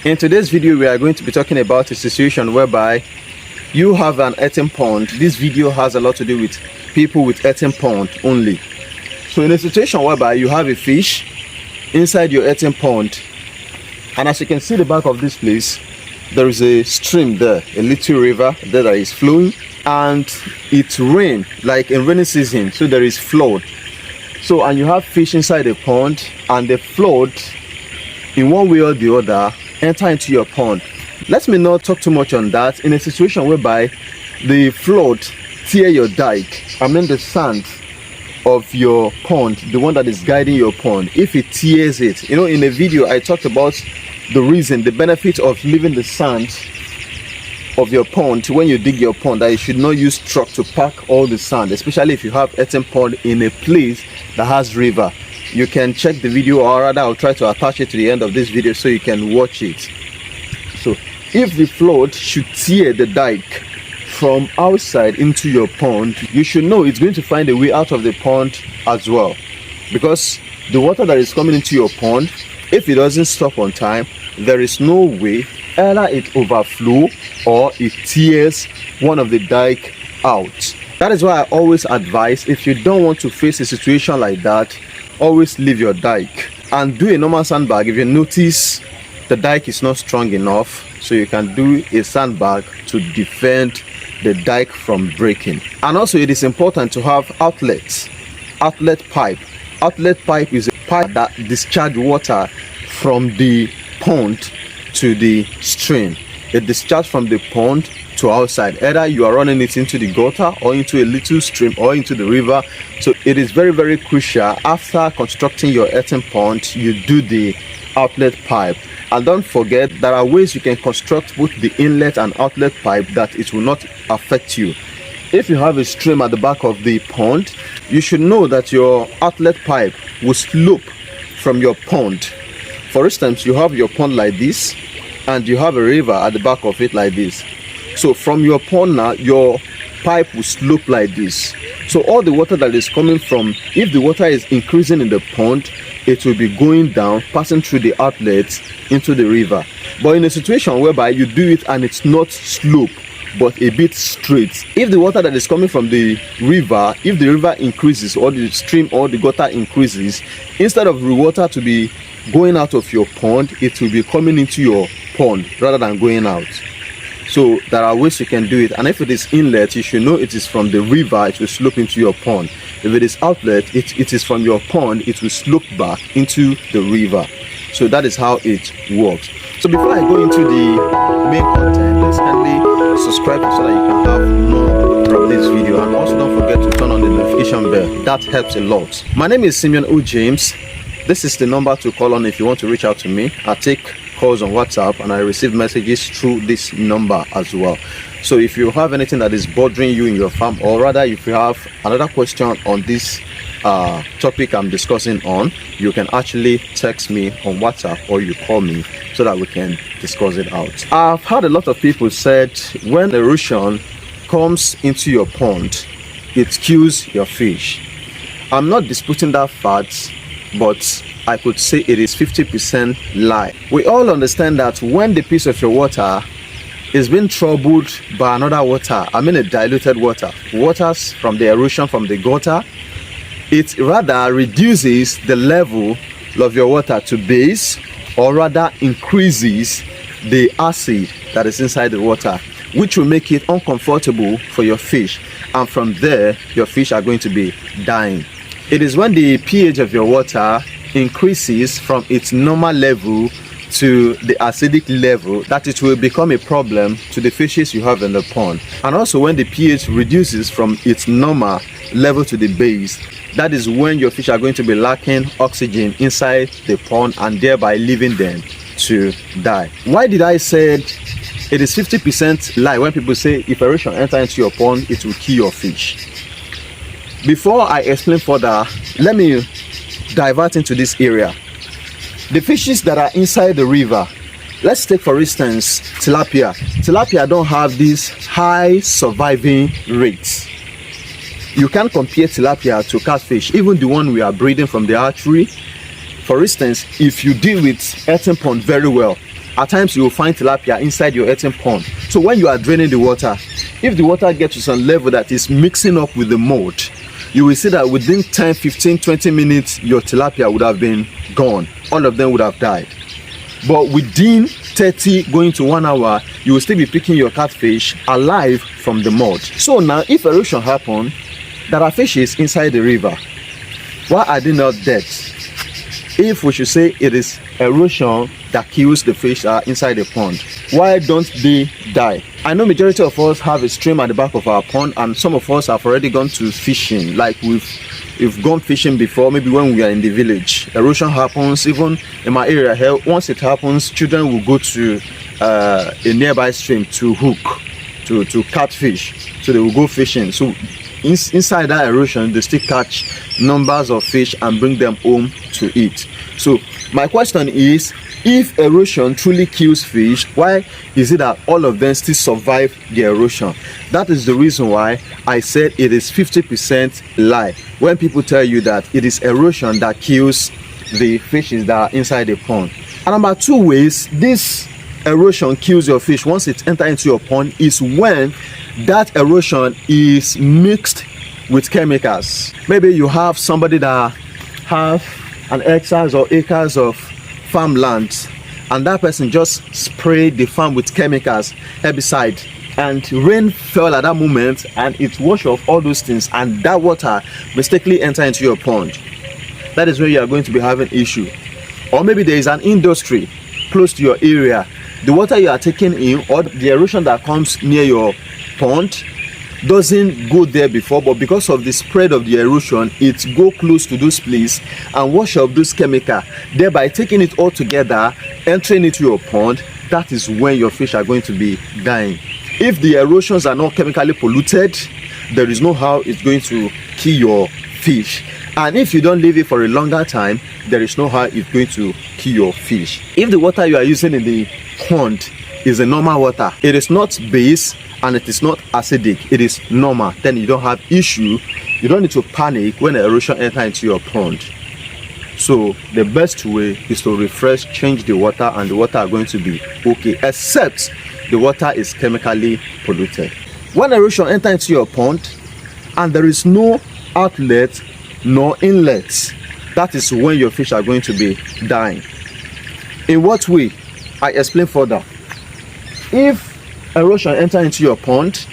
In today's video, we are going to be talking about a situation whereby you have an eating pond. This video has a lot to do with people with eating pond only. So in a situation whereby you have a fish inside your eating pond, and as you can see the back of this place, there is a stream there, a little river there that is flowing, and it rains like in rainy season, so there is flood. So and you have fish inside the pond, and the flood in one way or the other enter into your pond. Let me not talk too much on that. In a situation whereby the flood tear your dike, I mean the sand of your pond, the one that is guiding your pond, if it tears it, you know, in a video I talked about the reason, the benefit of leaving the sand of your pond when you dig your pond, that you should not use truck to pack all the sand, especially if you have eating pond in a place that has river. You can check the video, or rather I'll try to attach it to the end of this video so you can watch it. So if the flood should tear the dike from outside into your pond, you should know it's going to find a way out of the pond as well, because the water that is coming into your pond, if it doesn't stop on time, there is no way either it overflow or it tears one of the dike out. That is why I always advise, if you don't want to face a situation like that, always leave your dike and do a normal sandbag. If you notice the dike is not strong enough, so you can do a sandbag to defend the dike from breaking. And also it is important to have outlet pipe. Outlet pipe is a pipe that discharges water from the pond to the stream. It discharges from the pond to outside. Either you are running it into the gutter or into a little stream or into the river. So it is very, very crucial, after constructing your eating pond, you do the outlet pipe. And don't forget, there are ways you can construct both the inlet and outlet pipe that it will not affect you. If you have a stream at the back of the pond, you should know that your outlet pipe will slope from your pond. For instance, you have your pond like this, and you have a river at the back of it like this. So from your pond now, your pipe will slope like this. So all the water that is coming from, if the water is increasing in the pond, it will be going down, passing through the outlets into the river. But in a situation whereby you do it and it's not slope but a bit straight, if the water that is coming from the river, if the river increases or the stream or the gutter increases, instead of the water to be going out of your pond, it will be coming into your pond rather than going out. So there are ways you can do it. And if it is inlet, you should know it is from the river, it will slope into your pond. If it is outlet, it is from your pond, it will slope back into the river. So that is how it works. So before I go into the main content, let's kindly subscribe so that you can have more from this video. And also don't forget to turn on the notification bell. That helps a lot. My name is Simeon O. James. This is the number to call on if you want to reach out to me. I take calls on WhatsApp and I receive messages through this number as well. So if you have anything that is bothering you in your farm, or rather if you have another question on this topic I'm discussing on, you can actually text me on WhatsApp or you call me so that we can discuss it out. I've heard a lot of people said when erosion comes into your pond, it kills your fish. I'm not disputing that fact, but I could say it is 50% lie. We all understand that when the piece of your water is being troubled by another water, I mean a diluted water, waters from the erosion from the gutter, it rather reduces the level of your water to base, or rather increases the acid that is inside the water, which will make it uncomfortable for your fish, and from there your fish are going to be dying. It is when the pH of your water increases from its normal level to the acidic level that it will become a problem to the fishes you have in the pond. And also when the pH reduces from its normal level to the base, that is when your fish are going to be lacking oxygen inside the pond and thereby leaving them to die. Why did I say it is 50% lie when people say if erosion enter into your pond, it will kill your fish? Before I explain further, let me divert into this area. The fishes that are inside the river, let's take for instance tilapia. Tilapia don't have these high surviving rates. You can't compare tilapia to catfish, even the one we are breeding from the hatchery. For instance, if you deal with eating pond very well, At times you will find tilapia inside your eating pond. So when you are draining the water, if the water gets to some level that is mixing up with the mud, you will see that within 10, 15, 20 minutes, your tilapia would have been gone. All of them would have died. But within 30 going to 1 hour, you will still be picking your catfish alive from the mud. So now, if erosion happens, there are fishes inside the river. Why are they not dead? If we should say it is erosion that kills the fish that are inside the pond, why don't they die? I know majority of us have a stream at the back of our pond, and some of us have already gone to fishing. Like we've gone fishing before, maybe when we are in the village. Erosion happens, even in my area here. Once it happens, children will go to a nearby stream to hook, to catfish. So they will go fishing. So inside that erosion, they still catch numbers of fish and bring them home to eat. So my question is, if erosion truly kills fish, why is it that all of them still survive the erosion? That is the reason why I said it is 50% lie when people tell you that it is erosion that kills the fishes that are inside the pond. And number two ways this erosion kills your fish once it enters into your pond is when that erosion is mixed with chemicals. Maybe you have somebody that have an hectares or acres of farmland, and that person just sprayed the farm with chemicals, herbicide, and rain fell at that moment and it washed off all those things, and that water mistakenly enter into your pond. That is where you are going to be having issue. Or maybe there is an industry close to your area. The water you are taking in, or the erosion that comes near your pond, doesn't go there before, but because of the spread of the erosion, it go close to those places and wash off those chemicals, thereby taking it all together, entering into your pond. That is when your fish are going to be dying. If the erosions are not chemically polluted, there is no how it's going to kill your fish. And if you don't leave it for a longer time, there is no how it's going to kill your fish. If the water you are using in the pond is a normal water, it is not base and it is not acidic, it is normal, then you don't have issue. You don't need to panic when the erosion enters into your pond. So the best way is to refresh, change the water, and the water are going to be okay, except the water is chemically polluted. When erosion enters into your pond and there is no outlet nor inlet, that is when your fish are going to be dying. In what way? I explain further. If erosion enters into your pond,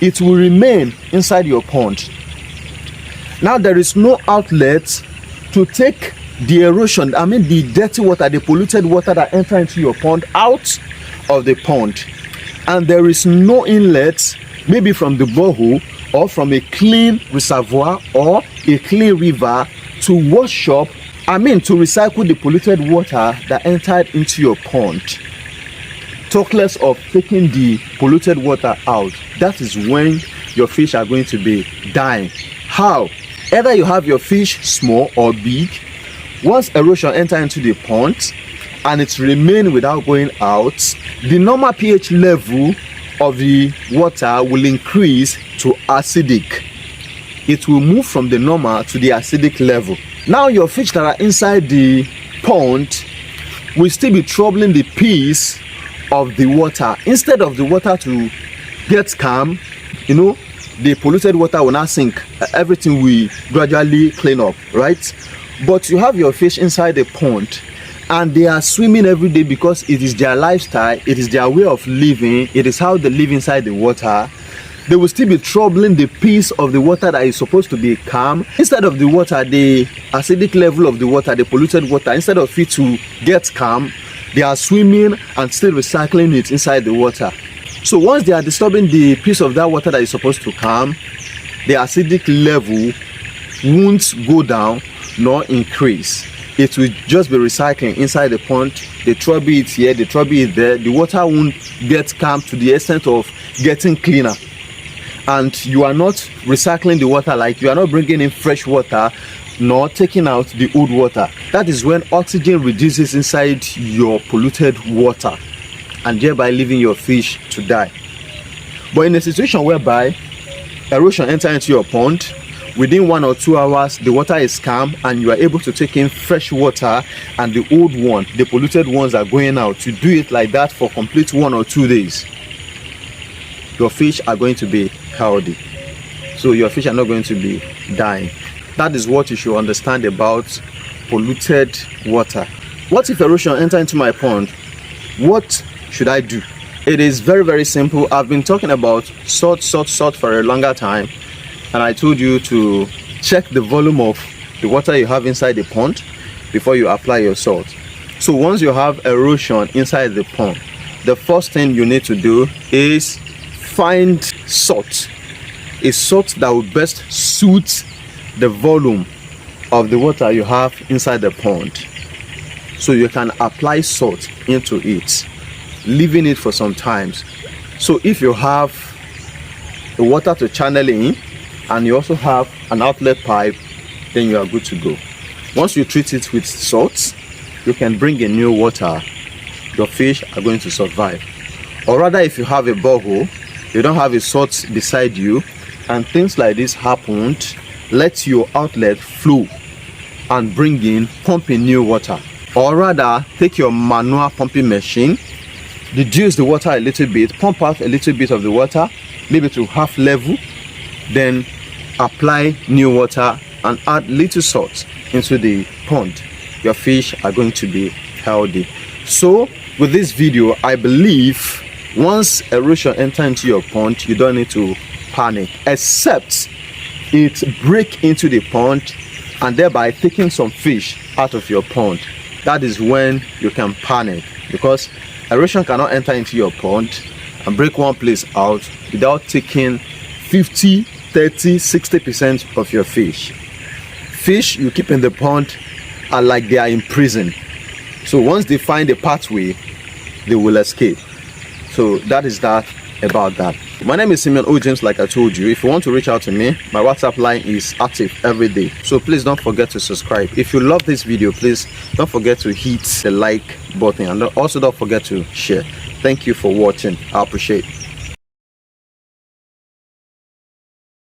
it will remain inside your pond. Now there is no outlet to take the erosion, I mean the dirty water, the polluted water that enter into your pond, out of the pond. And there is no inlet, maybe from the borehole or from a clean reservoir or a clean river, to wash up, to recycle the polluted water that entered into your pond. Talk less of taking the polluted water out. That is when your fish are going to be dying. How? Either you have your fish small or big. Once erosion enter into the pond and it remain without going out, the normal pH level of the water will increase to acidic. It will move from the normal to the acidic level. Now your fish that are inside the pond will still be troubling the peace of the water. Instead of the water to get calm, the polluted water will not sink. Everything will gradually clean up, right? But you have your fish inside the pond and they are swimming every day because it is their lifestyle, it is their way of living, it is how they live inside the water. They will still be troubling the peace of the water that is supposed to be calm. Instead of the water, the acidic level of the water, the polluted water, instead of it to get calm, they are swimming and still recycling it inside the water. So once they are disturbing the peace of that water that is supposed to calm, the acidic level won't go down nor increase. It will just be recycling inside the pond. They trouble it here, they trouble it there. The water won't get calm to the extent of getting cleaner. And you are not recycling the water, like you are not bringing in fresh water nor taking out the old water. That is when oxygen reduces inside your polluted water and thereby leaving your fish to die. But in a situation whereby erosion enters into your pond, within 1 or 2 hours the water is calm and you are able to take in fresh water, and the old one, the polluted ones, are going out. To do it like that for complete 1 or 2 days, your fish are going to be healthy. So your fish are not going to be dying. That is what you should understand about polluted water. What if erosion enter into my pond? What should I do? It is very, very simple. I've been talking about salt for a longer time, and I told you to check the volume of the water you have inside the pond before you apply your salt. So once you have erosion inside the pond, the first thing you need to do is find salt, a salt that will best suit the volume of the water you have inside the pond, so you can apply salt into it, leaving it for some time. So if you have the water to channel in and you also have an outlet pipe, then you are good to go. Once you treat it with salt, you can bring in new water. Your fish are going to survive. Or rather, if you have a borehole, you don't have a salt beside you, and things like this happened, let your outlet flow and bring in, pump in new water. Or rather, take your manual pumping machine, reduce the water a little bit, pump out a little bit of the water, maybe to half level, then apply new water and add little salt into the pond. Your fish are going to be healthy. So with this video, I believe once erosion enter into your pond, you don't need to panic, except it break into the pond and thereby taking some fish out of your pond. That is when you can panic, because erosion cannot enter into your pond and break one place out without taking 50, 30, 60% of your fish. Fish you keep in the pond are like they are in prison. So once they find a pathway, they will escape. So that is that about that. My name is Simeon O. James. Like I told you, if you want to reach out to me, my WhatsApp line is active every day. So please don't forget to subscribe. If you love this video, please don't forget to hit the like button, and also don't forget to share. Thank you for watching. I appreciate it.